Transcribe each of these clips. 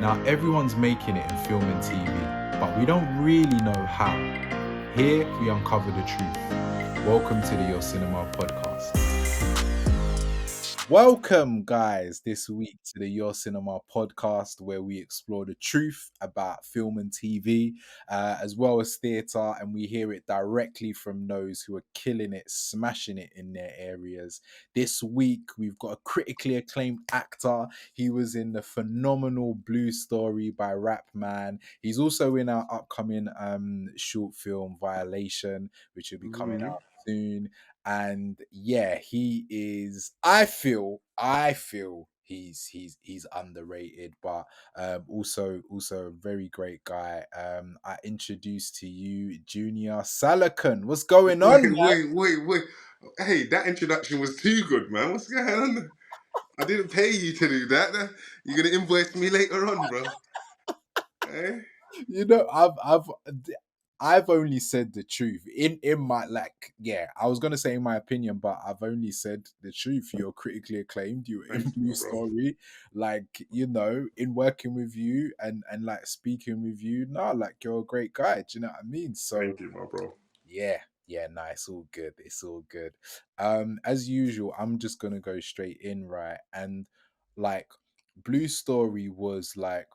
Now, everyone's making it in film and TV, but we don't really know how. Here, we uncover the truth. Welcome to the Your Cinema podcast. Welcome, guys, this week to the Your Cinema podcast, where we explore the truth about film and TV, as well as theatre, and we hear it directly from those who are killing it, smashing it in their areas. This week, we've got a critically acclaimed actor. He was in the phenomenal Blue Story by Rap Man. He's also in our upcoming short film Violation, which will be coming out soon. And yeah, he is. I feel he's underrated, but also a very great guy. I introduce to you Junior Salokun. What's going on, man? Wait. Hey, that introduction was too good, man. What's going on? I didn't pay you to do that. You're going to invoice me later on, bro. Eh? You know, I've only said the truth in my, like, yeah, I was gonna say in my opinion, but I've only said the truth. You're critically acclaimed. You're in Thank you, Blue my bro. Story, like, you know, in working with you and like speaking with you. No, like, you're a great guy. Do you know what I mean? So Thank you, my bro. yeah, no, it's all good. It's all good. As usual, I'm just gonna go straight in, right? And like, Blue Story was like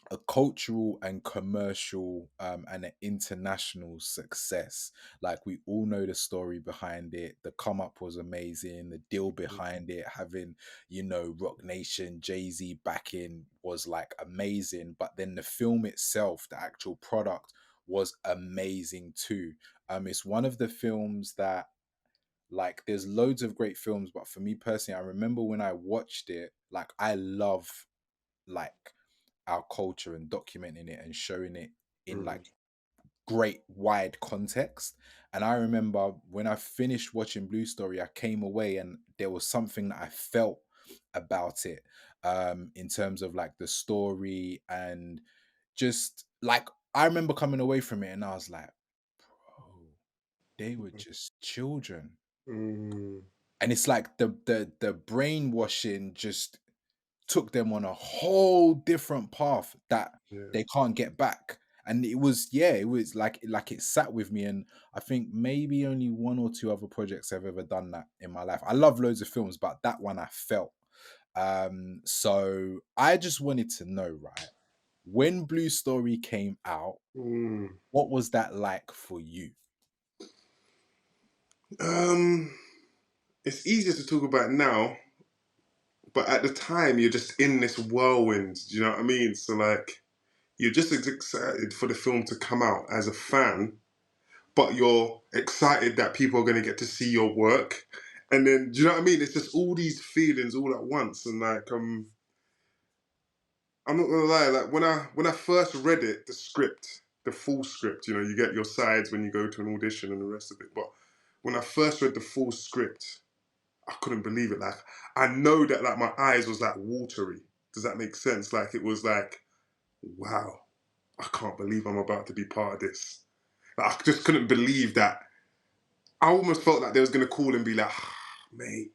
a cultural and commercial and an international success. Like, we all know the story behind it. The come up was amazing. The deal behind it, having, you know, Rock Nation, Jay-Z backing, was like amazing. But then the film itself, the actual product, was amazing too. It's one of the films that, like, there's loads of great films, but for me personally, I remember when I watched it, like, I love, like, our culture and documenting it and showing it in like great wide context. And I remember when I finished watching Blue Story, I came away and there was something that I felt about it, in terms of like the story, and just like, I remember coming away from it and I was like, bro, they were just children. Mm, And it's like the brainwashing just took them on a whole different path that yeah. they can't get back. And it was, yeah, it was like it sat with me. And I think maybe only one or two other projects I've ever done that in my life. I love loads of films, but that one I felt. So I just wanted to know, right, when Blue Story came out, Mm. what was that like for you? Um, it's easier to talk about now, but at the time, you're just in this whirlwind. Do you know what I mean? So, like, you're just as excited for the film to come out as a fan, but you're excited that people are going to get to see your work. And then, do you know what I mean? It's just all these feelings all at once. And like, I'm not gonna lie, like when I first read it, the script, the full script, you know, you get your sides when you go to an audition and the rest of it. But when I first read the full script, I couldn't believe it. Like, I know that like my eyes was like watery. Does that make sense? Like, it was like, wow, I can't believe I'm about to be part of this. Like, I just couldn't believe that. I almost felt like they was gonna call and be like, mate,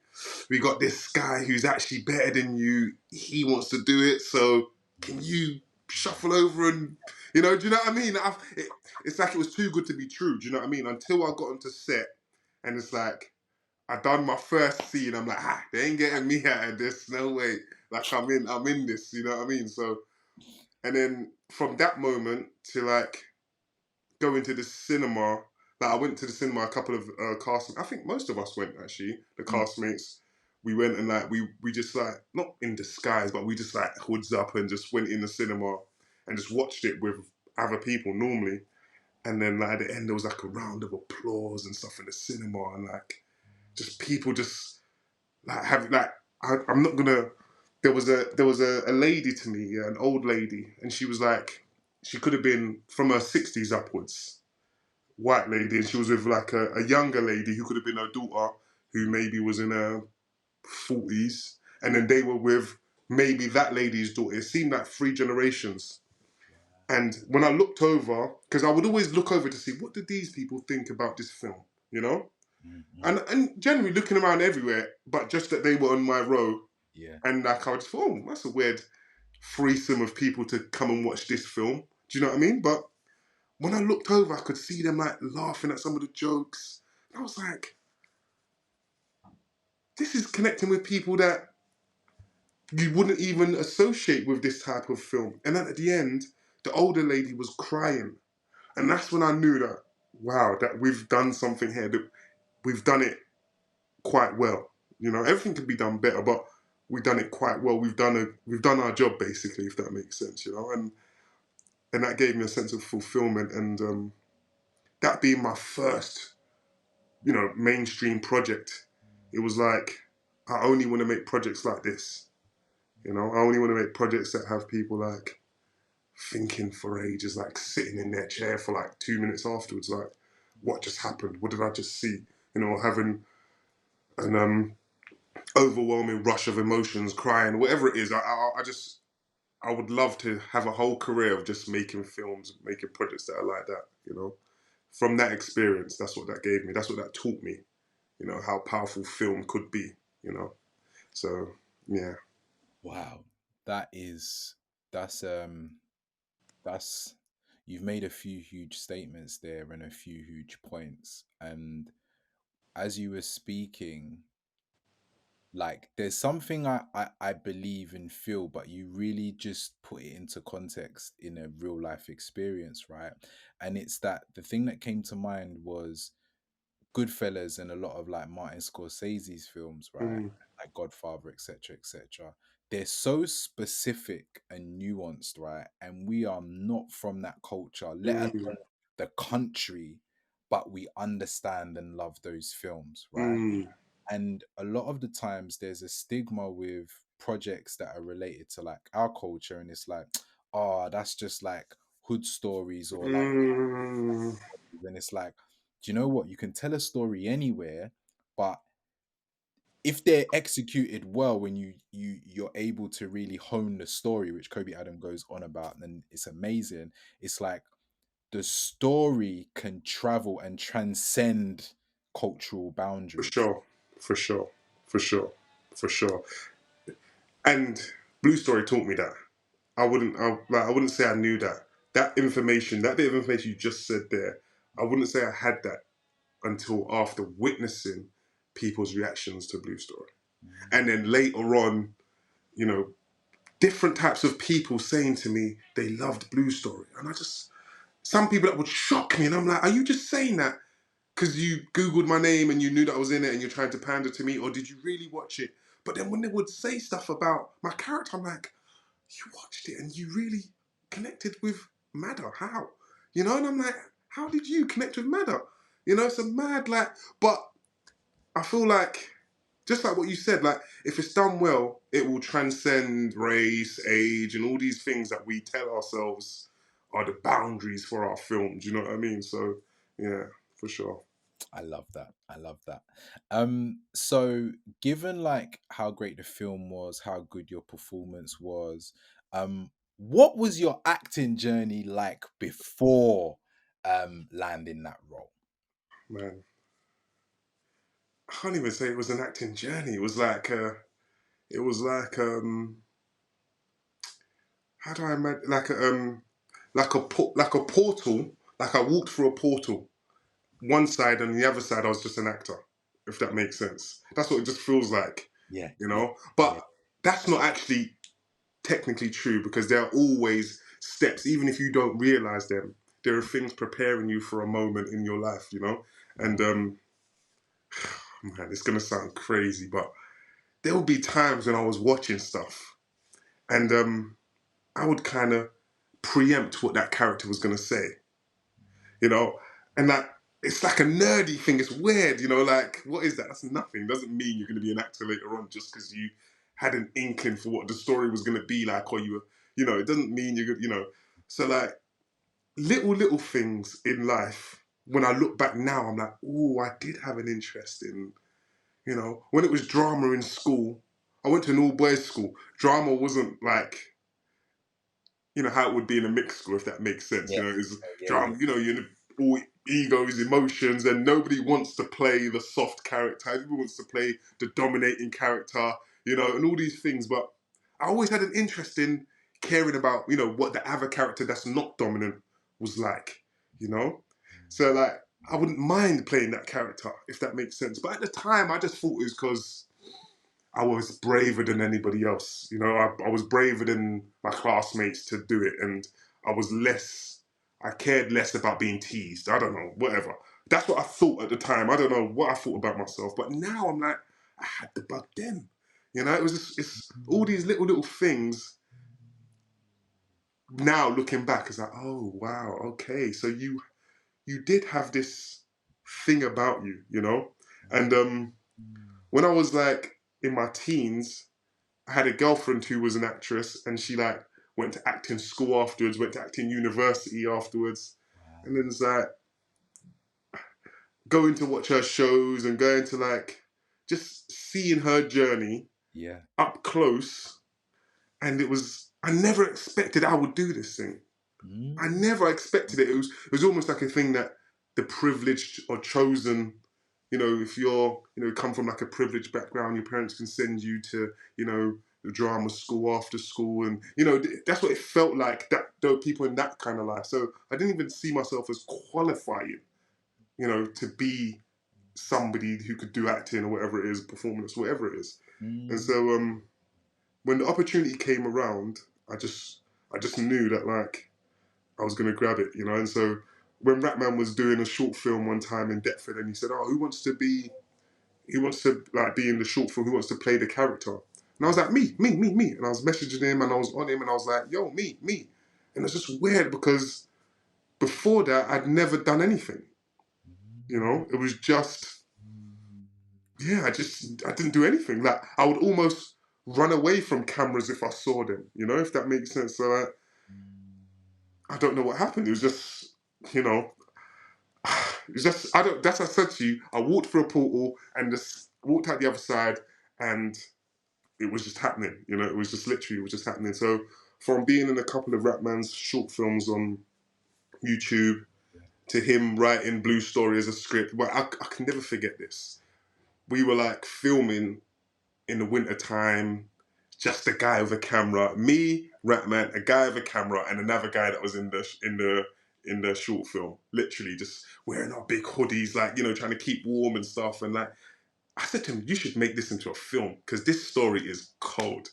we got this guy who's actually better than you. He wants to do it, so can you shuffle over and, you know, do you know what I mean? It's like it was too good to be true. Do you know what I mean? Until I got onto set, and it's like I done my first scene. I'm like, they ain't getting me out of this. No way. Like, I'm in this. You know what I mean? So, and then from that moment to like going to the cinema. Like, I went to the cinema, a couple of cast. I think most of us went, actually. The Mm. castmates. We went and like we just like, not in disguise, but we just like hoods up and just went in the cinema and just watched it with other people normally. And then like at the end there was like a round of applause and stuff in the cinema, and like just people just like having like, I'm not gonna. There was a lady to me, yeah, an old lady, and she was like, she could have been from her 60s upwards, white lady, and she was with like a younger lady who could have been her daughter, who maybe was in her 40s, and then they were with maybe that lady's daughter. It seemed like three generations. And when I looked over, because I would always look over to see what did these people think about this film, you know? Mm-hmm. And generally looking around everywhere, but just that they were on my row, Yeah. and like I just thought, oh, that's a weird. threesome of people to come and watch this film. Do you know what I mean? But when I looked over, I could see them like laughing at some of the jokes. And I was like, this is connecting with people that you wouldn't even associate with this type of film. And then at the end, the older lady was crying. And that's when I knew that, wow, that we've done something here, that we've done it quite well. You know, everything could be done better, but we've done it quite well. We've done our job basically, if that makes sense, you know. And that gave me a sense of fulfillment. And that being my first, you know, mainstream project, it was like, I only want to make projects like this. You know, I only want to make projects that have people like thinking for ages, like sitting in their chair for like 2 minutes afterwards, like, what just happened? What did I just see? You know, having an overwhelming rush of emotions, crying, whatever it is. I just, I would love to have a whole career of just making films, making projects that are like that. You know, from that experience, that's what that gave me. That's what that taught me. You know, how powerful film could be. You know, so yeah. Wow. That is that's that's you've made a few huge statements there and a few huge points. And as you were speaking, like there's something I believe and feel, but you really just put it into context in a real life experience, right? And it's that the thing that came to mind was Goodfellas and a lot of like Martin Scorsese's films, right? Mm, Like Godfather, etc., etc. They're so specific and nuanced, right? And we are not from that culture, let mm, alone the country, but we understand and love those films, right? mm, And a lot of the times there's a stigma with projects that are related to like our culture, and it's like, oh, that's just like hood stories or like, mm, and it's like, do you know what? You can tell a story anywhere, but if they're executed well, when you're able to really hone the story, which Kobe Adam goes on about, and it's amazing. It's like the story can travel and transcend cultural for boundaries. sure, for sure, for sure, for sure. And Blue Story taught me that. I wouldn't say I knew that. That information, that bit of information you just said there, I wouldn't say I had that until after witnessing people's reactions to Blue Story. And then later on, you know, different types of people saying to me they loved Blue Story. And I just, some people that would shock me. And I'm like, are you just saying that because you Googled my name and you knew that I was in it and you're trying to pander to me? Or did you really watch it? But then when they would say stuff about my character, I'm like, you watched it and you really connected with Madder. How? You know, and I'm like, how did you connect with Madder? You know, it's a mad like, but I feel like just like what you said, like if it's done well, it will transcend race, age, and all these things that we tell ourselves are the boundaries for our films. You know what I mean? So yeah, for sure. I love that. I love that. So given like how great the film was, how good your performance was, what was your acting journey like before landing that role? Man, I can't even say it was an acting journey. It was how do I imagine, like a portal. Like I walked through a portal. One side and the other side, I was just an actor. If that makes sense, that's what it just feels like, Yeah, you yeah, know. But yeah. that's not actually technically true because there are always steps, even if you don't realize them. There are things preparing you for a moment in your life, you know. And man, it's gonna sound crazy, but there will be times when I was watching stuff and I would kind of preempt what that character was gonna say, you know, and that it's like a nerdy thing. It's weird, you know, like what is that? That's nothing. It doesn't mean you're going to be an actor later on just because you had an inkling for what the story was going to be like, or you were, you know, it doesn't mean you're, you know. So like little things in life. When I look back now, I'm like, oh, I did have an interest in, you know, when it was drama in school. I went to an all boys school. Drama wasn't like how it would be in a mixed school, if that makes sense. Yeah, You know, it's yeah, yeah. drama. You know, you're all egos, emotions, and nobody wants to play the soft character. Everyone wants to play the dominating character. You know, and all these things. But I always had an interest in. caring about, you know, what the other character that's not dominant was like, you know? So like I wouldn't mind playing that character if that makes sense. But at the time I just thought it was because I was braver than anybody else. You know, I was braver than my classmates to do it, and I was less. I cared less about being teased. I don't know, whatever. That's what I thought at the time. I don't know what I thought about myself, but now I'm like, I had to bug them. You know, it was just, it's all these little things. Now looking back, it's like, oh wow, okay, so you did have this thing about you, you know, and when I was like in my teens, I had a girlfriend who was an actress, and she like went to acting school afterwards, went to acting university afterwards, Wow. and then it's like going to watch her shows and going to like just seeing her journey Yeah. up close, and it was I never expected I would do this thing. I Mm. never expected it. It was almost like a thing that the privileged or chosen, you know, if you're, you know, come from like a privileged background, your parents can send you to, you know, the drama school after school, and you know that's what it felt like. That there were people in that kind of life. So I didn't even see myself as qualifying, you know, to be somebody who could do acting or whatever it is, performance, whatever it is. And Mm. so when the opportunity came around, I just knew that like I was going to grab it, you know. And so when Ratman was doing a short film one time in Deptford, and he said, "Oh, who wants to like be in the short film? Who wants to play the character?" And I was like, "Me." And I was messaging him, and I was on him, and I was like, "Yo, me." And it's just weird because before that, I'd never done anything. You know, it was just yeah, I didn't do anything. Like I would almost run away from cameras if I saw them. You know, if that makes sense. So I don't know what happened. It was just you know it's just I don't. That's what I said to you. I walked through a portal and just walked out the other side, and it was just happening. You know, it was just literally it was just happening. So from being in a couple of Rapman's short films on YouTube to him writing Blue Story as a script, but I can never forget this. We were like filming in the winter time, just a guy with a camera, me, Ratman, a guy with a camera, and another guy that was in the short film. Literally just wearing our big hoodies, like, you know, trying to keep warm and stuff. And like I said to him, you should make this into a film because this story is cold.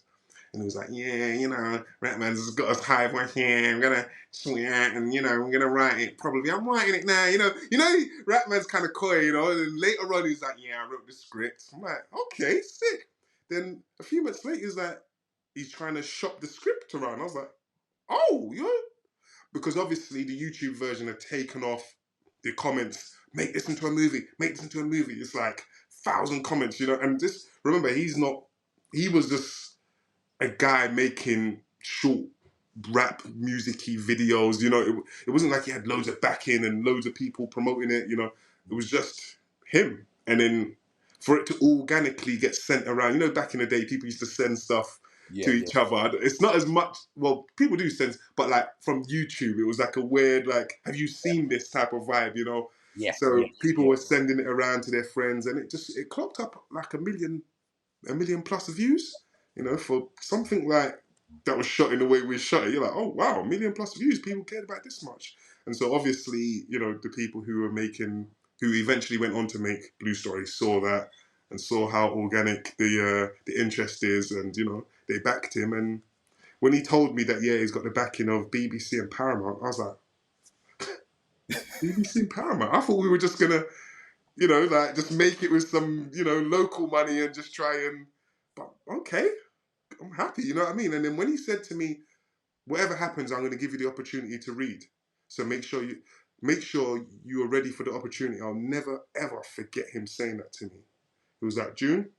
And he was like, yeah, you know, Ratman's got us high one here. I'm gonna swing out and you know, I'm gonna write it. Probably I'm writing it now. Ratman's kind of coy, you know. And then later on, he's like, yeah, I wrote the script. I'm like, okay, sick. Then a few months later, he's like, he's trying to shop the script around. I was like, oh, you know, because obviously the YouTube version had taken off the comments. Make this into a movie. Make this into a movie. It's like 1,000 comments, you know. And just remember, he's not. He was just a guy making short rap musicy videos. You know, it wasn't like he had loads of backing and loads of people promoting it. You know, it was just him. And then for it to organically get sent around, you know, back in the day, people used to send stuff to Yeah. Yeah. each other. It's not as much. Well, people do send, but like from YouTube, it was like a weird like, have you seen this type of vibe? You know. Yeah. Yeah. So people Yeah. were sending it around to their friends, and it clocked up like a million plus views, you know, for something like that was shot in the way we shot it. You're like, oh wow, a million plus views. People cared about this much. And so obviously, you know, the people who eventually went on to make Blue Story saw that and saw how organic the interest is, and you know, they backed him. And when he told me that, yeah, he's got the backing of BBC and Paramount, I was like, BBC and Paramount. I thought we were just gonna, you know, like just make it with some, you know, local money and just try and. But okay, I'm happy, you know what I mean? And then when he said to me, whatever happens, I'm going to give you the opportunity to read. So make sure you are ready for the opportunity. I'll never ever forget him saying that to me. He was like, June,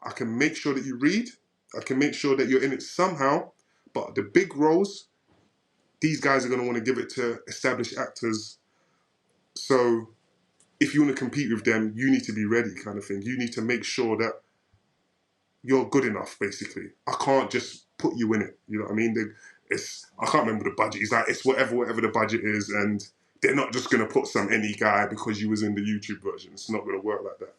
I can make sure that you read. I can make sure that you're in it somehow. But the big roles, these guys are going to want to give it to established actors. So if you want to compete with them, you need to be ready, kind of thing. You need to make sure that you're good enough, basically. I can't just put you in it. You know what I mean? I can't remember the budget. It's like it's whatever the budget is, and they're not just gonna put some any guy because you was in the YouTube version. It's not gonna work like that,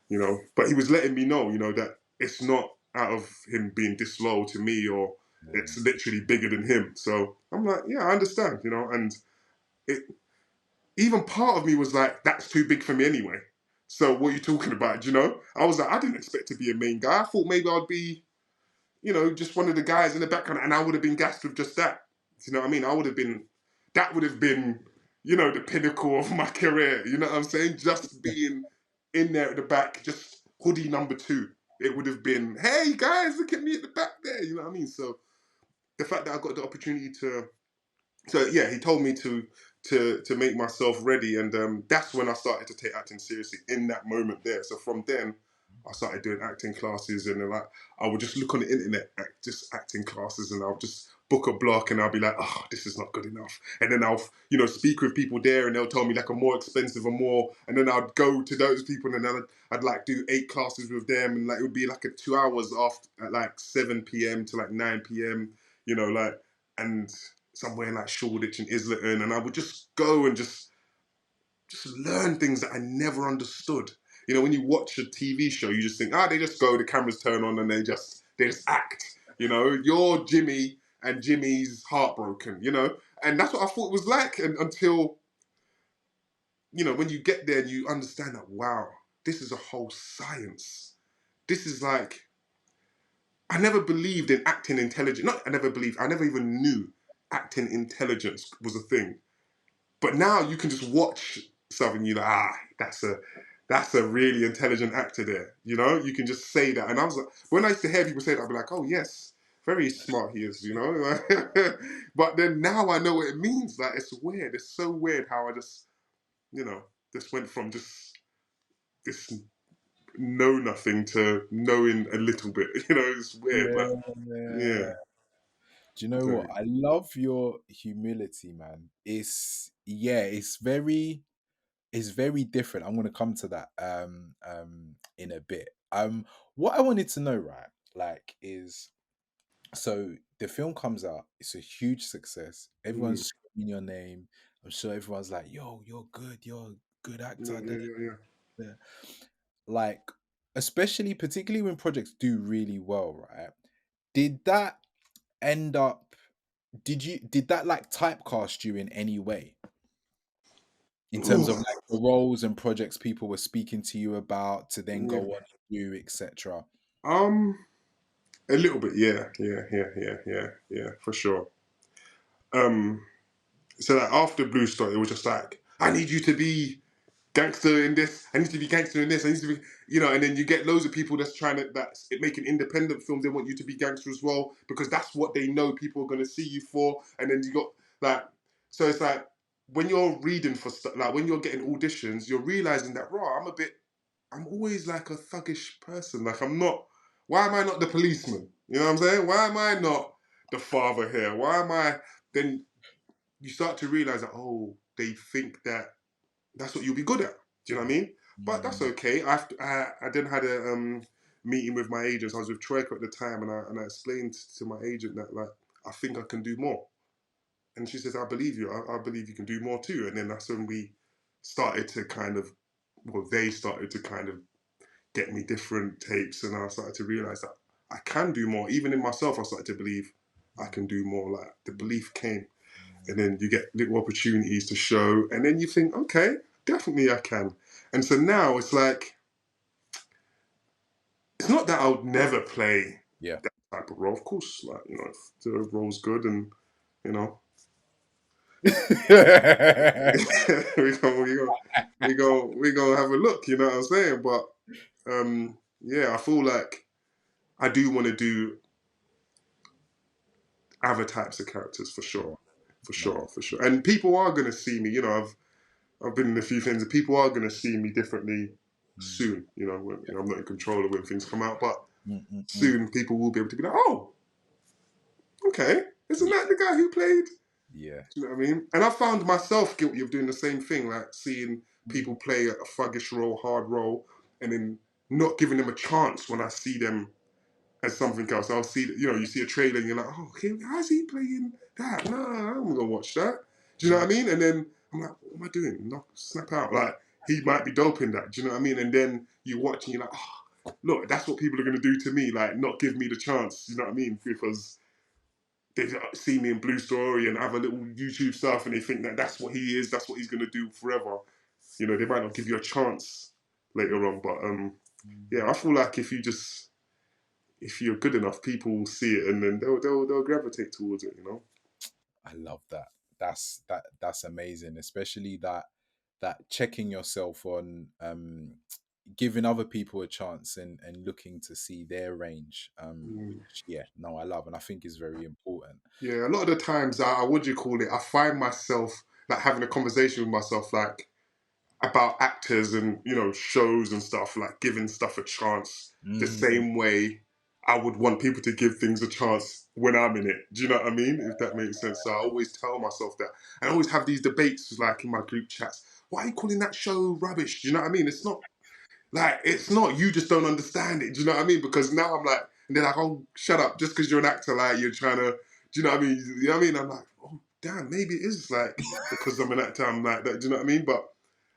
you know. But he was letting me know, you know, that it's not out of him being disloyal to me or it's Yeah. literally bigger than him. So I'm like, yeah, I understand, you know. And it even part of me was like, that's too big for me anyway. So what are you talking about? You know, I was like, I didn't expect to be a main guy. I thought maybe I'd be, you know, just one of the guys in the background, and I would have been gassed with just that. You know what I mean? I would have been, that would have been, you know, the pinnacle of my career. You know what I'm saying? Just being in there at the back, just hoodie number two. It would have been, hey guys, look at me at the back there. You know what I mean? So the fact that I got the opportunity to, so yeah, he told me to make myself ready, and that's when I started to take acting seriously in that moment there. So from then, I started doing acting classes, and like I would just look on the internet at just acting classes, and I'll just book a block, and I'll be like, oh, this is not good enough, and then I'll speak with people there, and they'll tell me like a more expensive or more, and then I'd go to those people, and then I'd like do 8 classes with them, and like it would be like a 2 hours after at like 7 p.m. to like 9 p.m. Like and somewhere in like Shoreditch and Islington, and I would just go and just learn things that I never understood. When you watch a TV show, you just think, they just go, the cameras turn on, and they just act. You're Jimmy, and Jimmy's heartbroken. And that's what I thought it was like, and until when you get there and you understand that, wow, this is a whole science. This is like I never believed in acting intelligence. Not I never believed. I never even knew acting intelligence was a thing. But now you can just watch something, you're like, that's a really intelligent actor there. You can just say that. And I was like, when I used to hear people say that, I'd be like, oh yes, very smart he is. But then now I know what it means. Like it's weird. It's so weird how I you know, just went from just this know nothing to knowing a little bit. It's weird, but Yeah. yeah. Do you know what? I love your humility, man. It's very different. I'm gonna come to that in a bit. What I wanted to know, right, like is so the film comes out, it's a huge success. Mm, Everyone's screaming your name. I'm sure everyone's like, yo, you're good, you're a good yeah, actor. Da, yeah, da, yeah, yeah. da. Like, especially particularly when projects do really well, right? Did that end up did that like typecast you in any way in terms Ooh, of like the roles and projects people were speaking to you about to then go yeah. on and do, etc.? A little bit, yeah, yeah, yeah, yeah, yeah, yeah, for sure. Um, so like after Blue Story, it was just like, I need you to be gangster in this. I need to be gangster in this. I need to be, and then you get loads of people that's making independent films. They want you to be gangster as well because that's what they know people are going to see you for. And then you got like, so it's like when you're reading for stuff, like when you're getting auditions, you're realizing that, I'm always like a thuggish person. Like I'm not. Why am I not the policeman? You know what I'm saying? Why am I not the father here? Why am I? Then you start to realize that they think that that's what you'll be good at. Do you know what I mean? But that's Mm, okay. I then had a meeting with my agents. I was with Troika at the time, and I explained to my agent that like I think I can do more. And she says, I believe you. I believe you can do more too. And then that's when we started to kind of, well, they started to kind of get me different tapes, and I started to realize that I can do more. Even in myself, I started to believe I can do more. Like the belief came, and then you get little opportunities to show, and then you think, okay, definitely I can. And so now it's like it's not that I'll never play yeah. that type of role. Of course, like if the role's good, and you know, we go have a look. You know what I'm saying? But yeah, I feel like I do want to do other types of characters for sure, Sure. for sure, Nice. for sure. And people are going to see me. I've been in a few things, and people are going to see me differently Mm, soon. I'm not in control of when things come out, but mm, mm, mm. soon people will be able to be like, oh, okay, isn't Yeah. that the guy who played? Yeah. Do you know what I mean? And I found myself guilty of doing the same thing, like seeing people Mm, play a thuggish role, hard role, and then not giving them a chance when I see them as something else. I'll see, you see a trailer and you're like, oh, okay, how's he playing that? No, I'm gonna watch that. Do you know mm. what I mean? And then I'm like, what am I doing? Knock, snap out. Like he might be dope in that. Do you know what I mean? And then you watch and you're like, oh, look, that's what people are gonna do to me. Like not give me the chance. You know what I mean? Because they see me in Blue Story and have a little YouTube stuff, and they think that that's what he is, that's what he's gonna do forever. You know, they might not give you a chance later on, but yeah, I feel like if you're good enough, people will see it and then they'll gravitate towards it. You know. I love that. That's amazing, especially that checking yourself on giving other people a chance and looking to see their range. Mm. Which yeah, no, I love and I think is very important. Yeah, a lot of the times, what do you call it? I find myself like having a conversation with myself, like about actors and shows and stuff, like giving stuff a chance the Mm, same way I would want people to give things a chance when I'm in it. Do you know what I mean? If that makes sense. So I always tell myself that. And I always have these debates like in my group chats. Why are you calling that show rubbish? Do you know what I mean? It's not like it's not. You just don't understand it. Do you know what I mean? Because now I'm like, and they're like, oh, shut up. Just because you're an actor, like you're trying to. Do you know what I mean? You know what I mean? I'm like, oh, damn. Maybe it is like because I'm an actor. I'm like that. Do you know what I mean? But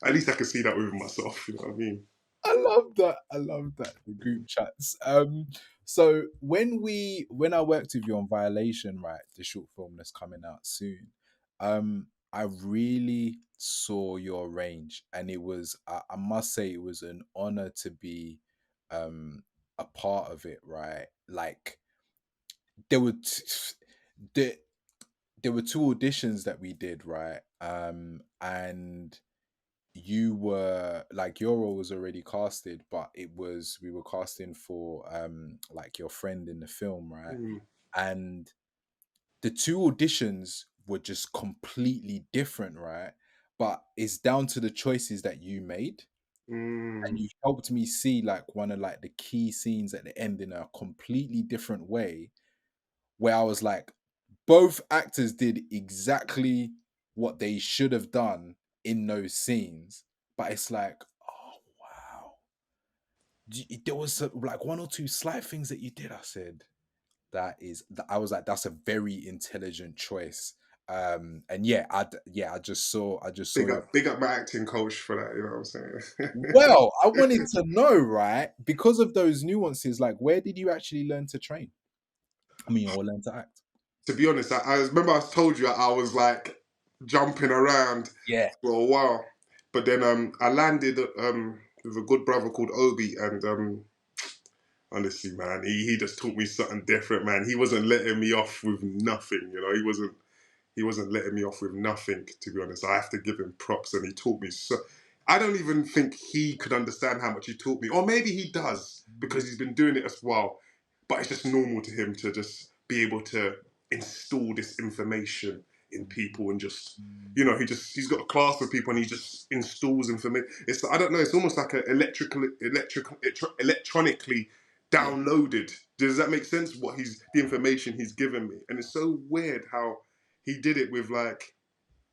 at least I can see that within myself. You know what I mean? I love that. I love that. The group chats. So when I worked with you on Violation, right, the short film that's coming out soon, I really saw your range, and I must say it was an honor to be a part of it, right? Like there were there there were two auditions that we did, right? And you were like your role was already casted, but we were casting for like your friend in the film, right? Mm, And the two auditions were just completely different, right? But it's down to the choices that you made. And mm, you helped me see like one of like the key scenes at the end in a completely different way, where I was like, both actors did exactly what they should have done in those scenes, but it's like, oh wow, there was like one or two slight things that you did. I said I was like, that's a very intelligent choice. And yeah, I just saw your. big up my acting coach for that. You know what I'm saying? Well, I wanted to know, right? Because of those nuances, like where did you actually learn to train? I mean, or learn to act? To be honest, I remember I told you I was like jumping around Yeah. for a while, but then I landed with a good brother called Obi, and honestly, man, he just taught me something different, man. He wasn't letting me off with nothing, you know. He wasn't letting me off with nothing, to be honest. I have to give him props, and he taught me so. I don't even think he could understand how much he taught me, or maybe he does because he's been doing it as well. But it's just normal to him to just be able to install this information in people and just, he's got a class with people and he just installs information. It's I don't know. It's almost like a electronically Yeah. downloaded. Does that make sense? The information he's given me, and it's so weird how he did it with like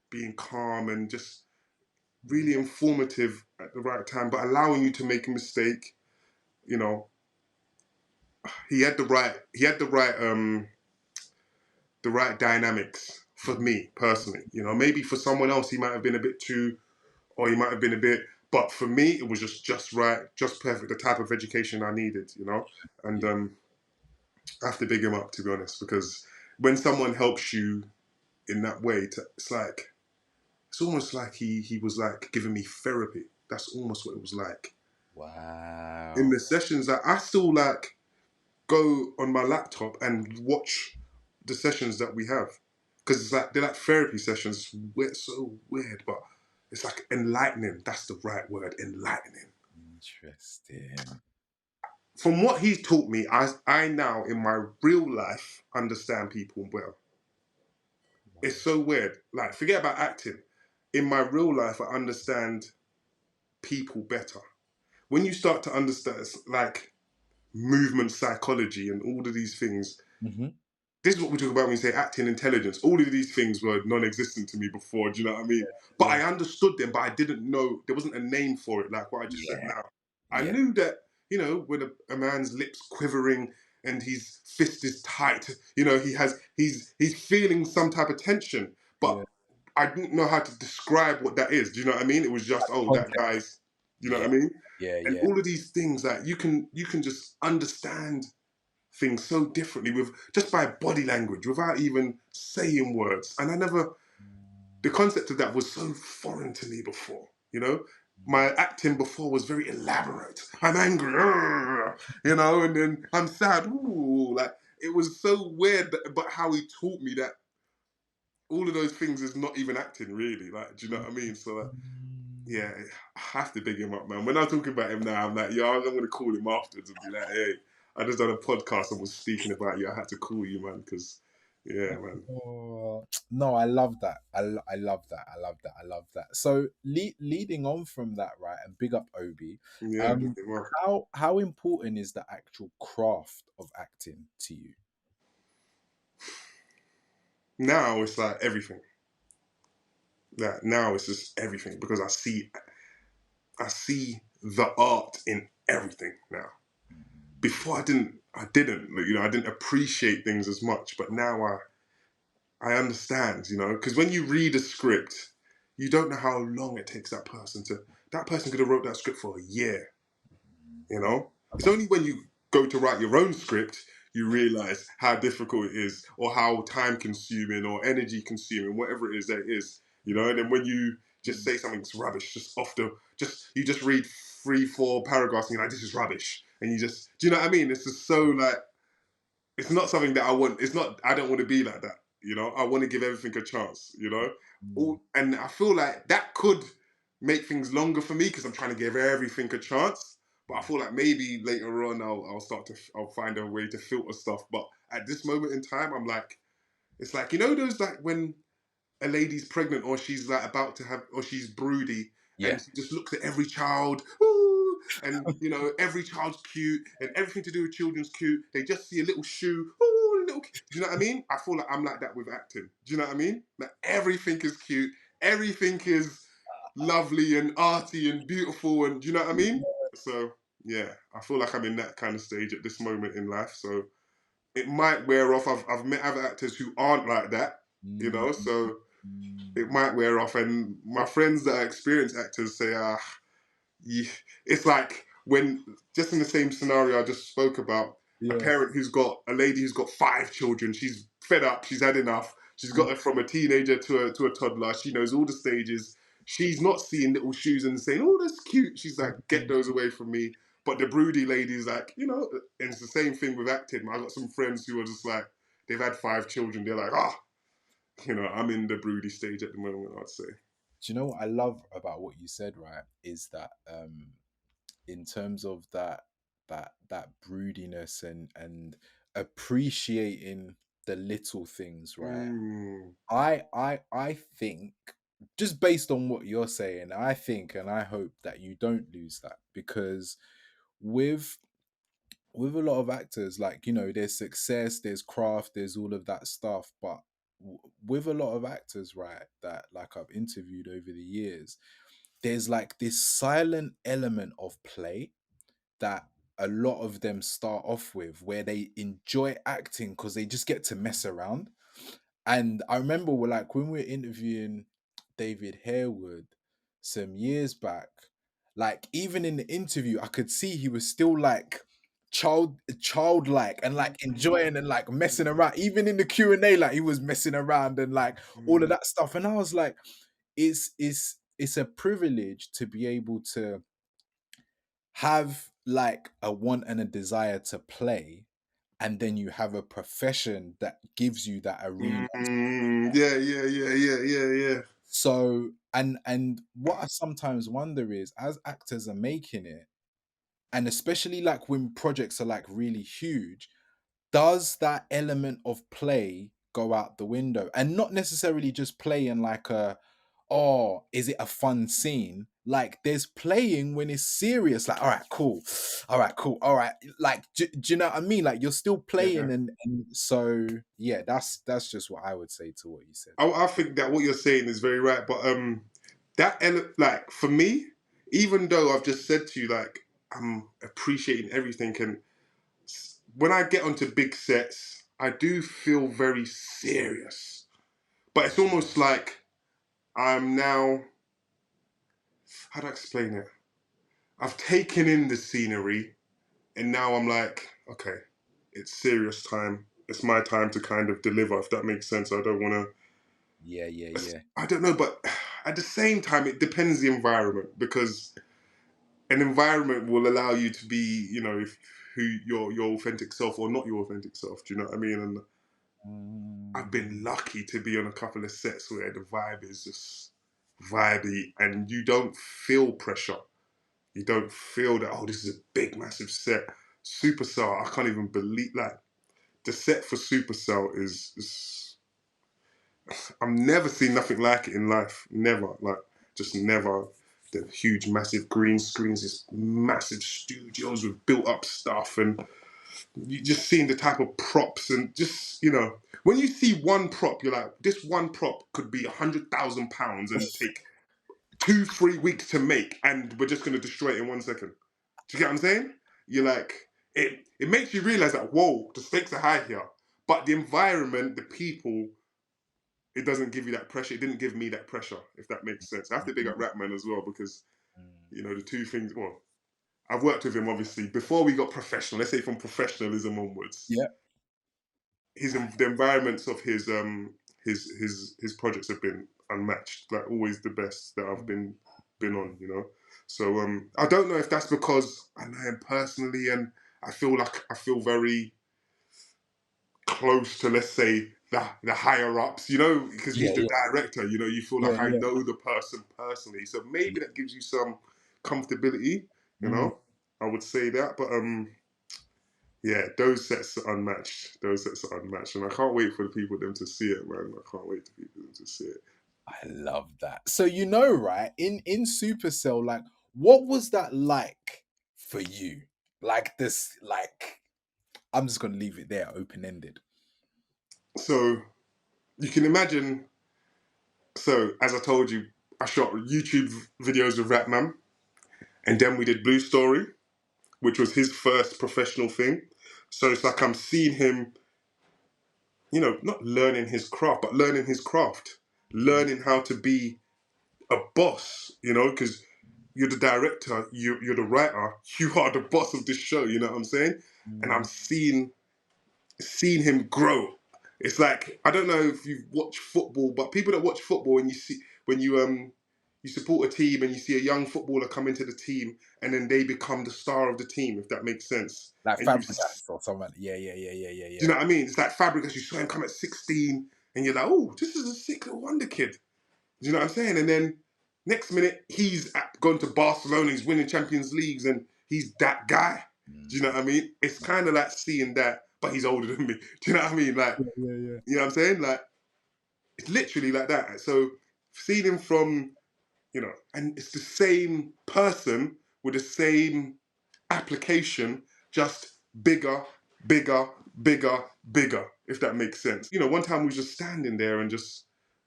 being calm and just really informative at the right time, but allowing you to make a mistake. You know, he had the right dynamics for me personally. You know, maybe for someone else he might have been a bit too, or he might have been a bit. But for me, it was just right, just perfect, the type of education I needed. You know, and Yeah. I have to big him up to be honest, because when someone helps you in that way, it's almost like he was like giving me therapy. That's almost what it was like. In Wow. the sessions that I still like go on my laptop and watch the sessions that we have because it's like they're like therapy sessions. It's so weird, but it's like enlightening. That's the right word, enlightening. Interesting. From what he's taught me, I now in my real life understand people well. Wow. It's so weird. Like forget about acting. In my real life, I understand people better. When you start to understand like movement psychology and all of these things, Mhm. this is what we talk about when we say acting intelligence. All of these things were non-existent to me before. Do you know what I mean? But Yeah. I understood them, but I didn't know there wasn't a name for it, like what I just said Yeah. now. I Yeah. knew that when a man's lips quivering and his fist is tight, he's feeling some type of tension, but Yeah. I didn't know how to describe what that is. Do you know what I mean? It was just, oh, that Context. guy's. You know what Yeah. I mean? Yeah. And Yeah. all of these things that you can just understand things so differently with just by body language, without even saying words. And I never, the concept of that was so foreign to me before. You know, my acting before was very elaborate. I'm angry, and then I'm sad. Ooh, like it was so weird. But how he taught me that all of those things is not even acting, really. Like, do you know what I mean? So, yeah, I have to big him up, man. When I'm talking about him now, I'm like, yo, I'm gonna call him afterwards and be like, hey, I just done a podcast and was speaking about you. I had to call you, man, because yeah, man. Oh, no, I love that. I love that. I love that. I love that. So leading on from that, right, and big up Obi. Yeah, big Um, him up. how important is the actual craft of acting to you? Now it's like everything. That now it's just everything because I see the art in everything now. Before I didn't, I didn't appreciate things as much, but now I understand, because when you read a script, you don't know how long it takes that person could have wrote that script for a year, you know? It's only when you go to write your own script you realize how difficult it is or how time consuming or energy consuming, whatever it is that it is, and then when you just say something's rubbish, you just read 3, 4 paragraphs and you're like, this is rubbish. And do you know what I mean? It's just so like, it's not something that I want. It's not. I don't want to be like that. I want to give everything a chance. Mm, And I feel like that could make things longer for me because I'm trying to give everything a chance. But I feel like maybe later on I'll find a way to filter stuff. But at this moment in time, I'm like, it's like those like when a lady's pregnant or she's like about to have or she's broody yeah. and she just looks at every child, ooh, and every child's cute and everything to do with children's cute. They just see a little shoe, ooh, do you know what I mean? I feel like I'm like that with acting. Do you know what I mean? Like everything is cute, everything is lovely and arty and beautiful, and do you know what I mean? So yeah, I feel like I'm in that kind of stage at this moment in life. So it might wear off. I've met other actors who aren't like that, Mm, so it mm, might wear off. And my friends that are experienced actors say, it's like when, just in the same scenario I just spoke about, yeah. a lady who's got 5 children, she's fed up, she's had enough. She's got Mm, it from a teenager to a toddler. She knows all the stages. She's not seeing little shoes and saying, "Oh, that's cute." She's like, "Get those away from me." But the broody lady's like, and it's the same thing with acting. I got some friends who are just like, they've had 5 children. They're like, I'm in the broody stage at the moment, I'd say. Do you know what I love about what you said, right? Is that in terms of that broodiness and appreciating the little things, right? Mm, I think, just based on what you're saying, I think and I hope that you don't lose that, because with with a lot of actors, like, there's success, there's craft, there's all of that stuff, but with a lot of actors, right, that like I've interviewed over the years, there's like this silent element of play that a lot of them start off with, where they enjoy acting because they just get to mess around. And I remember when we were interviewing David Harewood some years back, like even in the interview, I could see he was still like childlike and like enjoying and like messing around. Even in the Q&A, like he was messing around and like all of mm, that stuff. And I was like, it's a privilege to be able to have like a want and a desire to play, and then you have a profession that gives you that arena. yeah, yeah, yeah, yeah, yeah, yeah. So, and what I sometimes wonder is, as actors are making it, and especially like when projects are like really huge, does that element of play go out the window? And not necessarily just play in like a, oh, is it a fun scene? Like there's playing when it's serious, like, all right, cool, all right, cool, all right. Like, do you know what I mean? Like you're still playing, Yeah. and so yeah, that's just what I would say to what you said. I think that what you're saying is very right, but like for me, even though I've just said to you, like I'm appreciating everything, and when I get onto big sets, I do feel very serious. But it's almost like I'm now. How do I explain it? I've taken in the scenery, and now I'm like, okay. it's serious time. It's my time to kind of deliver, if that makes sense. I don't want to. Yeah, yeah, yeah. I don't know, but at the same time, it depends the environment, because an environment will allow you to be, if who your authentic self or not your authentic self. Do you know what I mean? And I've been Mm. lucky to be on a couple of sets where the vibe is just vibey, and you don't feel pressure. You don't feel that, oh, this is a big, massive set. Supercell, I can't even believe, like, the set for Supercell is I've never seen nothing like it in life. Never, like, just never. The huge, massive green screens, this massive studios with built up stuff, and you just seeing the type of props, and just, when you see one prop, you're like, this one prop could be £100,000 and take 2-3 weeks to make, and we're just gonna destroy it in 1 second. Do you get what I'm saying? You're like, it makes you realize that, whoa, the stakes are high here. But the environment, the people, it doesn't give you that pressure. It didn't give me that pressure, if that makes sense. I have to big up Ratman as well, because, Mm. the two things, well, I've worked with him obviously before we got professional, let's say from professionalism onwards. Yeah. The environments of his projects have been unmatched, like always the best that I've been on. So I don't know if that's because I know him personally, and I feel very close to, let's say, the higher ups, because Yeah, he's the yeah, director. You feel yeah, like I yeah. know the person personally, so maybe Yeah. that gives you some comfortability. you Mm. know I would say that, but yeah, those sets are unmatched. Those sets are unmatched, and I can't wait for the people them to see it, man. I can't wait for people them to see it. I love that. So right, in Supercell, like, what was that like for you? Like this, like, I'm just gonna leave it there, open ended. So you can imagine. So as I told you, I shot YouTube videos with Ratman, and then we did Blue Story, which was his first professional thing. So it's like I'm seeing him, not learning his craft, but learning his craft, learning how to be a boss, because you're the director, you're the writer, you are the boss of this show, you know what I'm saying? And I'm Mm. seeing him grow. It's like, I don't know if you watch football, but people that watch football, and you see when you support a team and you see a young footballer come into the team, and then they become the star of the team, if that makes sense. Like And Fabregas or something. Yeah, yeah, yeah, yeah, yeah, do you yeah. know what I mean? It's like Fabregas. You saw him come at 16, and you're like, oh, this is a sick little wonder kid. Do you know what I'm saying? And then next minute, he's gone to Barcelona, he's winning Champions Leagues, and he's that guy. Do you know Mm. what I mean? It's kind of like seeing that, but he's older than me. Do you know what I mean? Like, Yeah, yeah, yeah. you know what I'm saying? Like, it's literally like that. So seeing him from, and it's the same person with the same application, just bigger, bigger, bigger, bigger, if that makes sense. One time we was just standing there and just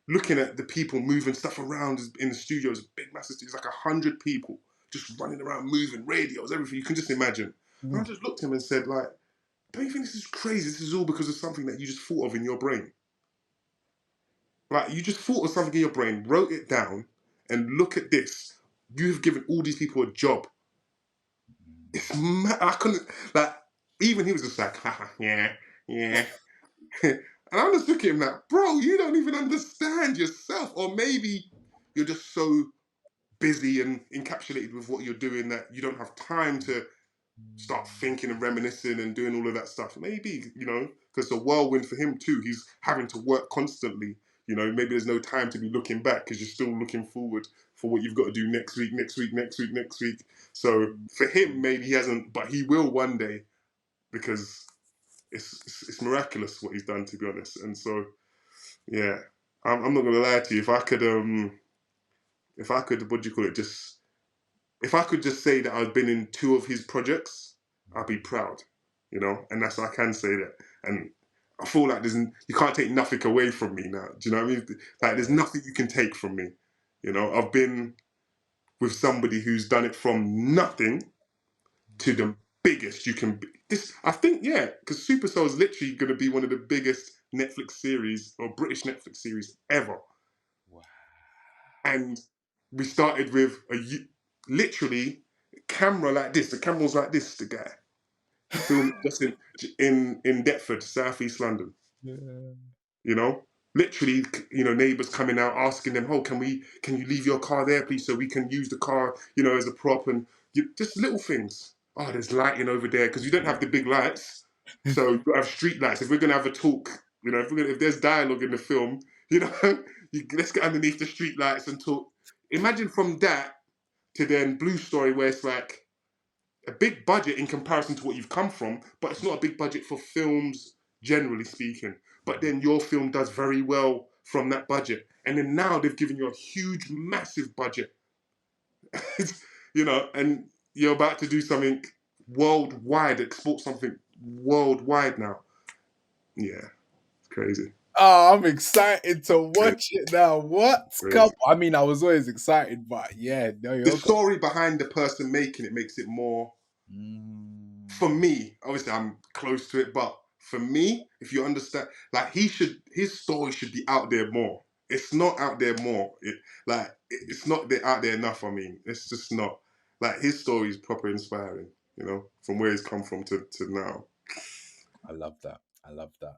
looking at the people moving stuff around in the studio. It's a big, massive studio. It's like 100 people just running around, moving radios, everything. You can just imagine. And I Mm. just looked at him and said, like, don't you think this is crazy? This is all because of something that you just thought of in your brain. Like, you just thought of something in your brain, wrote it down, and look at this. You've given all these people a job. It's mad. I couldn't, like, even he was just like, haha, yeah, yeah. And I just look at him like, bro, you don't even understand yourself. Or maybe you're just so busy and encapsulated with what you're doing that you don't have time to start thinking and reminiscing and doing all of that stuff. Maybe, because it's a whirlwind for him too. He's having to work constantly. Maybe there's no time to be looking back because you're still looking forward for what you've got to do next week, next week, next week, next week. So for him, maybe he hasn't, but he will one day, because it's miraculous what he's done, to be honest. And so, yeah, I'm not gonna lie to you. If I could, what do you call it? Just if I could just say that I've been in two of his projects, I'd be proud, and that's I can say that. And I feel like you can't take nothing away from me now. Do you know what I mean? Like, there's Yeah. nothing you can take from me. I've been with somebody who's done it from nothing to the biggest you can be. This, I think, yeah, because Supercell is literally going to be one of the biggest Netflix series, or British Netflix series, ever. Wow. And we started with literally camera like this. The camera was like this, the guy. Film just in Deptford, southeast London. Yeah. You know, literally, neighbors coming out asking them, "Oh, can you leave your car there, please, so we can use the car, as a prop?" And just little things. Oh, there's lighting over there because you don't have the big lights, so you have street lights. If we're gonna have a talk, if there's dialogue in the film, let's get underneath the street lights and talk. Imagine from that to then Blue Story, where it's like a big budget in comparison to what you've come from, but it's not a big budget for films generally speaking. But then your film does very well from that budget, and then now they've given you a huge, massive budget, and you're about to do something worldwide, export something worldwide now. Yeah, it's crazy, Oh, I'm excited to crazy, watch it now. What? Come crazy. I mean, I was always excited, but yeah, no, The you're story behind the person making it makes it more, for Mm. me, obviously I'm close to it, but for me, if you understand, like his story should be out there more. It's not out there more. It's not out there enough. I mean, it's just not. Like his story is proper inspiring. From where he's come from to now. I love that. I love that.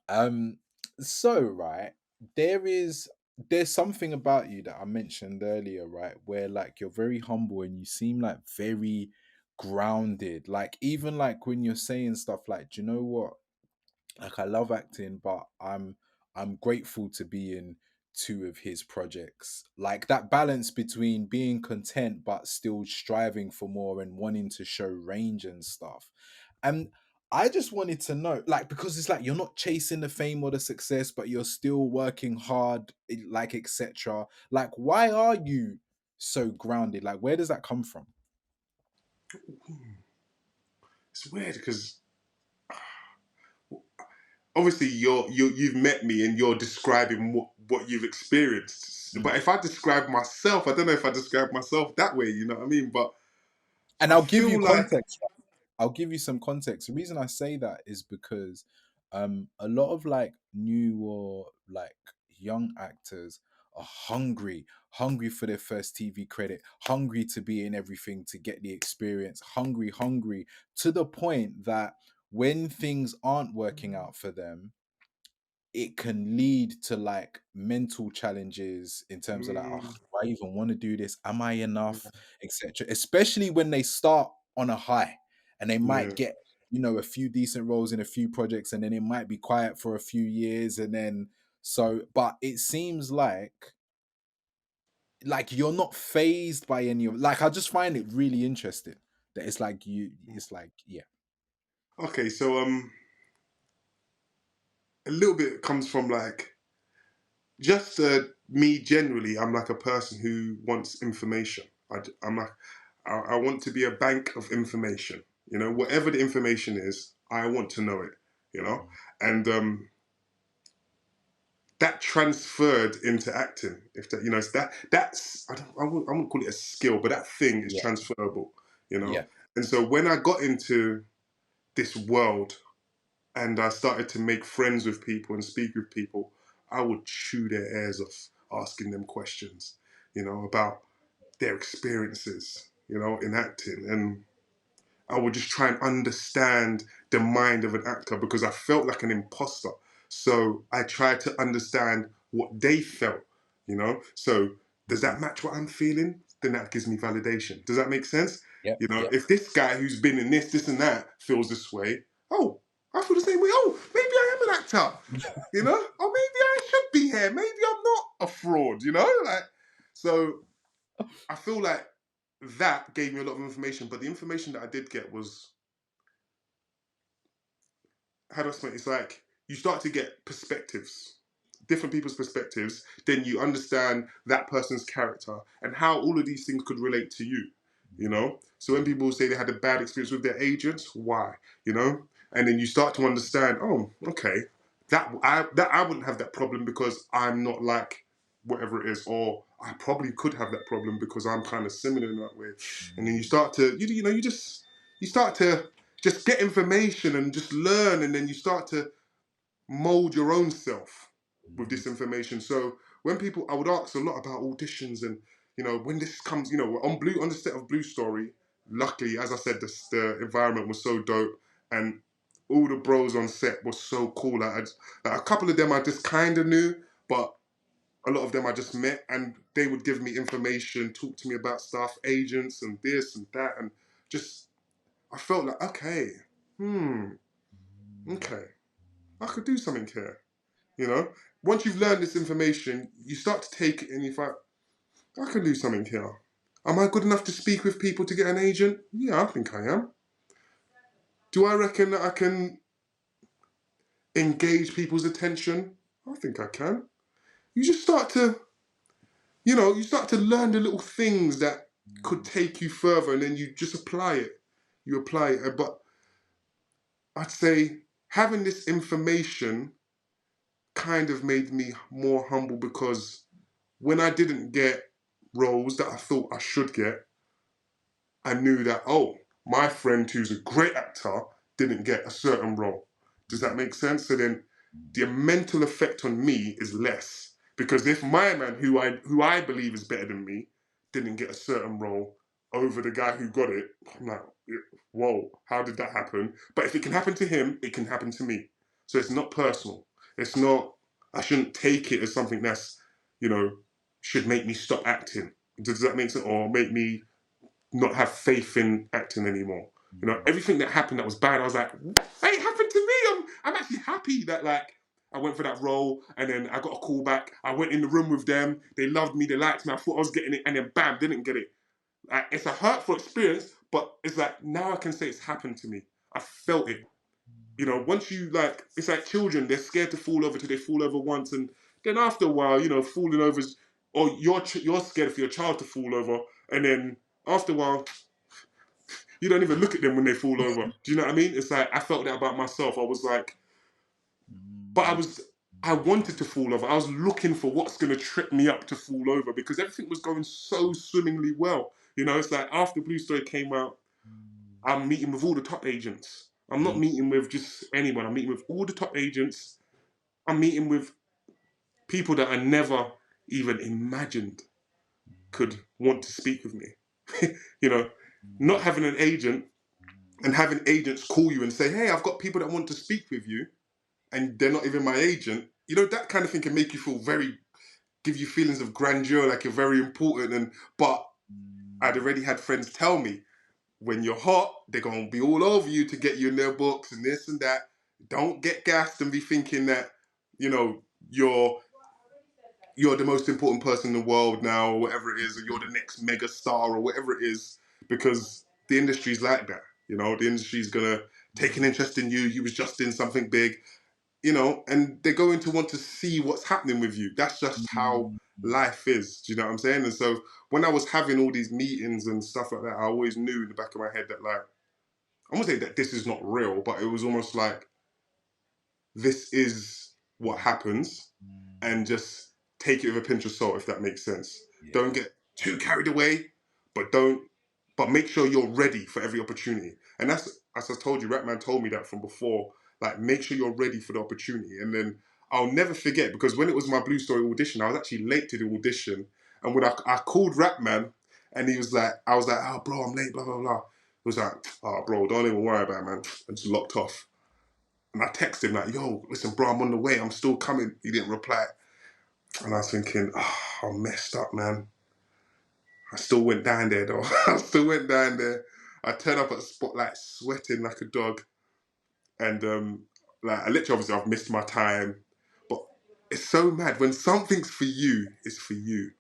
Um, so right, there is there's something about you that I mentioned earlier, right? Where like you're very humble and you seem like very grounded. Like even like when you're saying stuff like, do you know what? Like I love acting, but I'm grateful to be in two of his projects. Like that balance between being content but still striving for more and wanting to show range and stuff. And I just wanted to know, like, because it's like you're not chasing the fame or the success, but you're still working hard, like etc. Like, why are you so grounded? Like, where does that come from? It's weird because obviously you've met me and you're describing what you've experienced. But Mhm. if I describe myself, I don't know if I describe myself that way. You know what I mean? But And I I'll give you feel like context. I'll give you some context. The reason I say that is because a lot of like new or like young actors are hungry for their first TV credit, hungry to be in everything to get the experience, hungry to the point that when things aren't working out for them, it can lead to like mental challenges in terms of like, oh, mm, do I even want to do this? Am I enough? Etc. Especially when they start on a high and they might yeah. get, a few decent roles in a few projects and then it might be quiet for a few years and then but it seems like you're not phased by any of like I just find it really interesting that it's like, yeah. Okay, so a little bit comes from like just me generally. I'm like a person who wants information. I'm like I want to be a bank of information. Whatever the information is, I want to know it. You know, and that transferred into acting. If that, it's that's I wouldn't call it a skill, but that thing is Yeah. transferable. You know, Yeah. and so when I got into this world and I started to make friends with people and speak with people, I would chew their ears off asking them questions, about their experiences, in acting. And I would just try and understand the mind of an actor because I felt like an imposter. So I tried to understand what they felt, So does Mhm. that match what I'm feeling? Then that gives me validation. Does that make sense? Yep. Yep. If this guy who's been in this and that feels this way, oh, I feel the same way. Oh, maybe I am an actor, Or maybe I should be here. Maybe I'm not a fraud, Like, so I feel like that gave me a lot of information, but the information that I did get was, how do I explain it? It's like you start to get perspectives, different people's perspectives, then you understand that person's character and how all of these things could relate to you. So when people say they had a bad experience with their agents, why? And then you start to understand, oh, okay, that I wouldn't have that problem because I'm not like whatever it is, or I probably could have that problem because I'm kind of similar in that way. And then you start to you start to just get information and just learn, and then you start to mold your own self with Mhm. this information. So when people, I would ask a lot about auditions, and when this comes, on the set of Blue Story. Luckily, as I said, the environment was so dope, and all the bros on set were so cool. Like a couple of them I just kind of knew, but a lot of them I just met, and they would give me information, talk to me about stuff, agents and this and that, and just I felt like, okay, okay, I could do something here. You know, once you've learned this information, you start to take it and you think, I can do something here. Am I good enough to speak with people to get an agent? Yeah, I think I am. Do I reckon that I can engage people's attention? I think I can. You just start to, you start to learn the little things that could take you further, and then you just apply it. You apply it. But I'd say having this information kind of made me more humble, because when I didn't get roles that I thought I should get, I knew that, oh, my friend who's a great actor didn't get a certain role. Does that make sense? So then the mental effect on me is less. Because if my man, who I believe is better than me, didn't get a certain role over the guy who got it, I'm like, whoa, how did that happen? But if it can happen to him, it can happen to me. So it's not personal. It's not, I shouldn't take it as something that's, you know, should make me stop acting. Does that make sense? Or make me not have faith in acting anymore. Everything that happened that was bad, I was like, hey, it happened to me. I'm actually happy that like I went for that role and then I got a call back. I went in the room with them. They loved me. They liked me. I thought I was getting it, and then bam, didn't get it. Like, it's a hurtful experience, but it's like now I can say it's happened to me. I felt it. Once you like, it's like children. They're scared to fall over till they fall over once, and then after a while, falling over, or you're scared for your child to fall over, and then after a while, you don't even look at them when they fall over. Do you know what I mean? It's like I felt that about myself. I was like, but I wanted to fall over. I was looking for what's going to trip me up to fall over, because everything was going so swimmingly well. It's like after Blue Story came out, I'm meeting with all the top agents. I'm not meeting with just anyone. I'm meeting with all the top agents. I'm meeting with people that I never even imagined could want to speak with me. you know, Not having an agent and having agents call you and say, hey, I've got people that want to speak with you, and they're not even my agent. That kind of thing can make you feel give you feelings of grandeur, like you're very important. But I'd already had friends tell me, when you're hot, they're going to be all over you to get you in their books and this and that. Don't get gassed and be thinking that, you know, you're you're the most important person in the world now, or whatever it is, or you're the next mega star, or whatever it is, because the industry's like that. The industry's gonna take an interest in you. You was just in something big, and they're going to want to see what's happening with you. That's just how life is. Do you know what I'm saying? And so when I was having all these meetings and stuff like that, I always knew in the back of my head that, like, I won't say that this is not real, but it was almost like this is what happens, and just take it with a pinch of salt, if that makes sense. Yeah. Don't get too carried away, but don't but make sure you're ready for every opportunity. And that's, as I told you, Ratman told me that from before. Like, make sure you're ready for the opportunity. And then I'll never forget, because when it was my Blue Story audition, I was actually late to the audition. And when I called Ratman, and he was like, I was like, oh bro, I'm late, blah blah blah. He was like, oh bro, don't even worry about it, man. I just locked off. And I texted him like, yo, listen, bro, I'm on the way. I'm still coming. He didn't reply. And I was thinking, oh, I'm messed up, man. I still went down there, though. I still went down there. I turned up at the spotlight sweating like a dog. And, like, I literally, obviously, I've missed my time. But it's so mad. When something's for you, it's for you.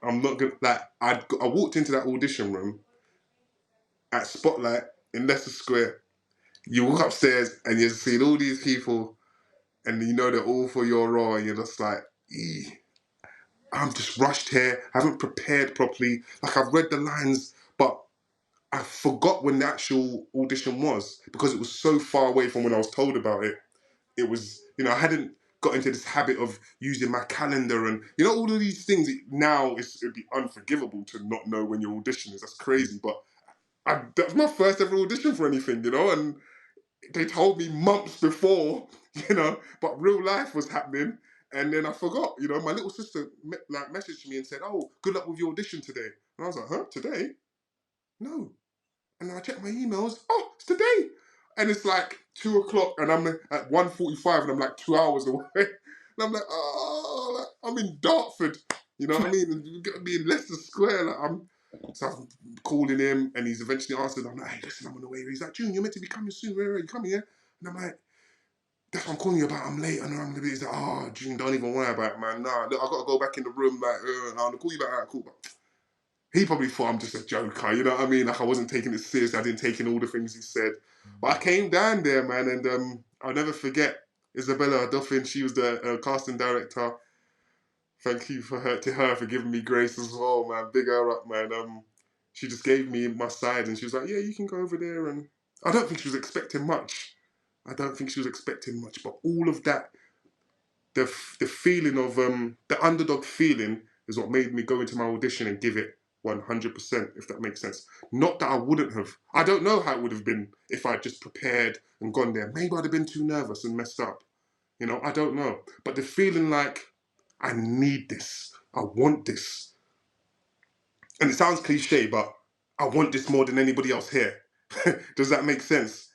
I'm not going to, like, I walked into that audition room at Spotlight in Leicester Square. You walk upstairs and you're seeing all these people, and you know they're all for your role, and you're just like, I'm just rushed here. I haven't prepared properly. Like, I've read the lines, but I forgot when the actual audition was, because it was so far away from when I was told about it. It was, I hadn't got into this habit of using my calendar, and all of these things. Now it'd be unforgivable to not know when your audition is. That's crazy. But that was my first ever audition for anything, and they told me months before, but real life was happening. And then I forgot, my little sister messaged me and said, oh, good luck with your audition today. And I was like, huh, today? No. And then I checked my emails. Oh, it's today. And it's like 2 o'clock, and I'm at 1:45, and I'm like 2 hours away. And I'm like, oh, like, I'm in Dartford. You know what I mean? And you got to be in Leicester Square. So I'm calling him, and he's eventually answered. I'm like, hey, listen, I'm on the way. He's like, June, you're meant to be coming soon. Where are you coming here? And I'm like, that's what I'm calling you about. I'm late. And I'm gonna be. He's like, oh, June, don't even worry about it, man. Nah, look, I gotta go back in the room. Like, I'm gonna call you back. All right, cool. But he probably thought I'm just a joker. You know what I mean? Like I wasn't taking it seriously. I didn't take in all the things he said. But I came down there, man, and I'll never forget Isabella Duffin. She was the casting director. Thank you to her for giving me grace as well, man. Big her up, man. She just gave me my side, and she was like, "Yeah, you can go over there." And I don't think she was expecting much. I don't think she was expecting much, but all of that, the feeling of the underdog feeling, is what made me go into my audition and give it 100%, if that makes sense. Not that I wouldn't have. I don't know how it would have been if I'd just prepared and gone there. Maybe I'd have been too nervous and messed up. You know, I don't know. But the feeling like, I need this. I want this. And it sounds cliche, but I want this more than anybody else here. Does that make sense?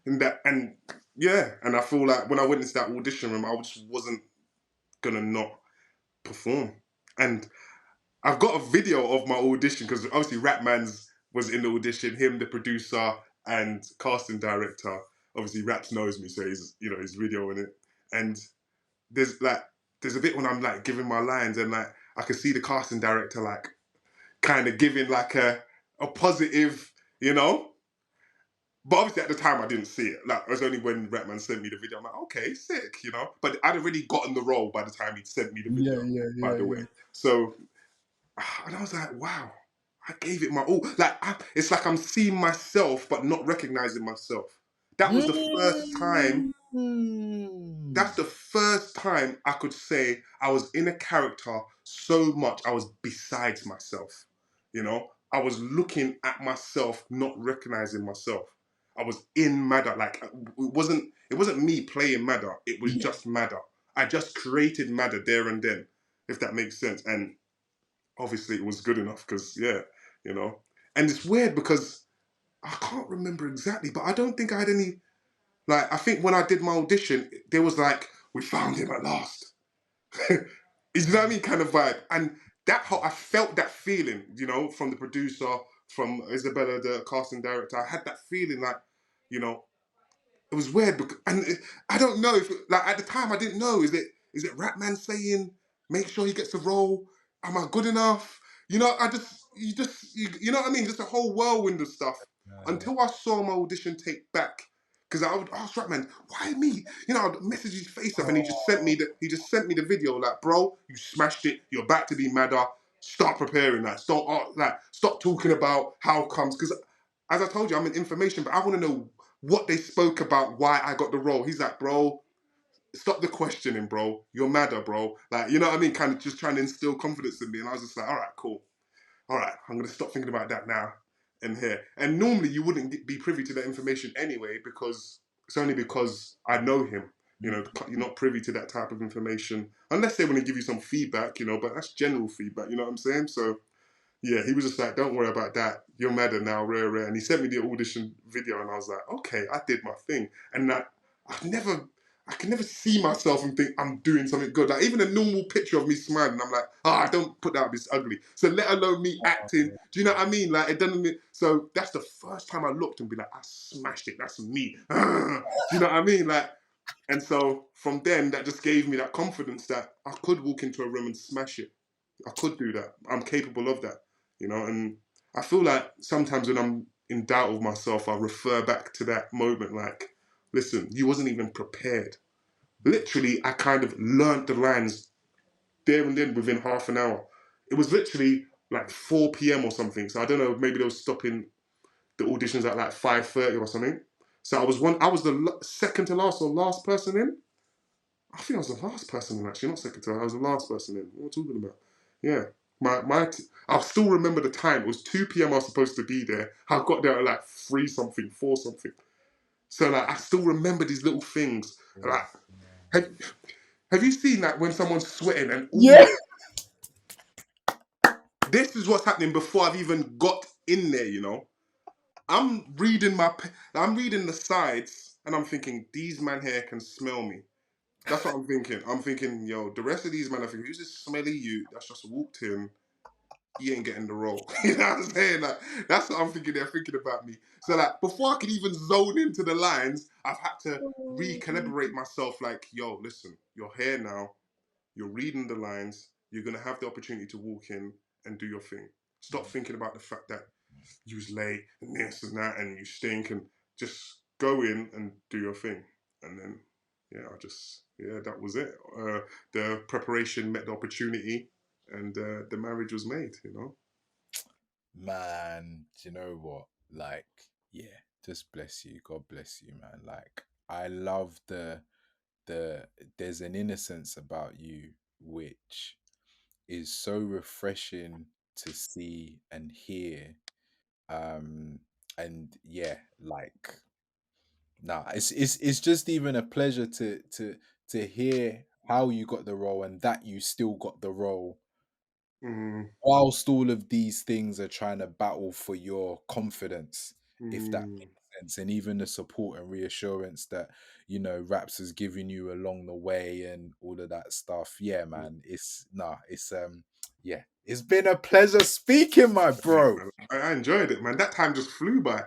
And yeah, and I feel like when I went into that audition room, I just wasn't gonna not perform. And I've got a video of my audition, because obviously Rapman's was in the audition, him, the producer, and casting director. Obviously Raps knows me, so he's videoing it. And there's like there's a bit when I'm like giving my lines, and like I can see the casting director like kind of giving like a positive, you know. But obviously at the time I didn't see it. Like it was only when Rapman sent me the video. I'm like, okay, sick, you know. But I'd already gotten the role by the time he'd sent me the Yeah, video, yeah, by yeah, the yeah. way. So, and I was like, wow, I gave it my all. Like it's like I'm seeing myself but not recognizing myself. That was the first time Mm. That's the first time I could say I was in a character so much I was besides myself. You know, I was looking at myself, not recognizing myself. I was in Madder. Like it wasn't me playing Madder. It was Yeah. just Madder. I just created Madder there and then, if that makes sense. And obviously it was good enough because yeah, you know. And it's weird because I can't remember exactly, but I don't think I had any, like, I think when I did my audition, there was like, we found him at last. You know what I mean? Kind of vibe. And that how I felt that feeling, you know, from the producer, from Isabella, the casting director. I had that feeling like, you know, it was weird because, and I don't know if like at the time I didn't know. Is it Ratman saying make sure he gets a role? Am I good enough? You know, you know what I mean. Just a whole whirlwind of stuff Yeah, yeah. until I saw my audition tape back. Because I would ask Ratman, why me? You know, I'd message his face up, and Oh, he just sent me the video like, bro, you smashed it. You're about to be madder. Start preparing that. Stop talking about how comes. Because as I told you, I'm in information, but I want to know what they spoke about, why I got the role. He's like, bro, stop the questioning, bro. You're madder, bro. Like, you know what I mean? Kind of just trying to instill confidence in me. And I was just like, all right, cool. All right, I'm going to stop thinking about that now and here. And normally you wouldn't be privy to that information anyway, because it's only because I know him. You know, you're not privy to that type of information unless they want to give you some feedback, you know, but that's general feedback, you know what I'm saying? So yeah, he was just like, don't worry about that. You're madder now, rare, rare. And he sent me the audition video, and I was like, okay, I did my thing. And I never, I can never see myself and think I'm doing something good. Like even a normal picture of me smiling, I'm like, don't put that up, it's ugly. So let alone me acting. Do you know what I mean? Like it doesn't. So that's the first time I looked and be like, I smashed it. That's me. Do you know what I mean? Like, and so from then, that just gave me that confidence that I could walk into a room and smash it. I could do that. I'm capable of that, you know. And I feel like sometimes when I'm in doubt of myself, I refer back to that moment. Like, listen, you wasn't even prepared. Literally, I kind of learnt the lines there and then within half an hour. It was literally like 4 p.m. or something. So I don't know. Maybe they were stopping the auditions at like 5:30 or something. So I was one. I was the second to last or last person in. I think I was the last person in actually, not second to. I was the last person in. What am I talking about? Yeah. I still remember the time. It was 2 p.m. I was supposed to be there. I got there at like 3 something, 4 something. So like I still remember these little things. Like have, have you seen that when someone's sweating and all yeah. the this is what's happening before I've even got in there, you know? I'm reading the sides, and I'm thinking these man here can smell me. That's what I'm thinking. I'm thinking, yo, the rest of these men, I think, who's this smelly you that's just walked in? He ain't getting the role. You know what I'm saying? Like, that's what I'm thinking. They're thinking about me. So like, before I could even zone into the lines, I've had to recalibrate myself. Like, yo, listen, you're here now. You're reading the lines. You're gonna have the opportunity to walk in and do your thing. Stop thinking about the fact that you was late and this and that and you stink, and just go in and do your thing. And then, yeah, that was it. The preparation met the opportunity, and the marriage was made. You know. Man, do you know what? Like, yeah, just bless you. God bless you, man. Like, I love the there's an innocence about you which is so refreshing to see and hear. And yeah, like, nah, it's just even a pleasure to hear how you got the role and that you still got the role Mm, whilst all of these things are trying to battle for your confidence, if that mm, makes sense, and even the support and reassurance that Raps has given you along the way and all of that stuff. Yeah, mm. man, yeah, it's been a pleasure speaking, my Yeah, bro. man. I enjoyed it, man. That time just flew by.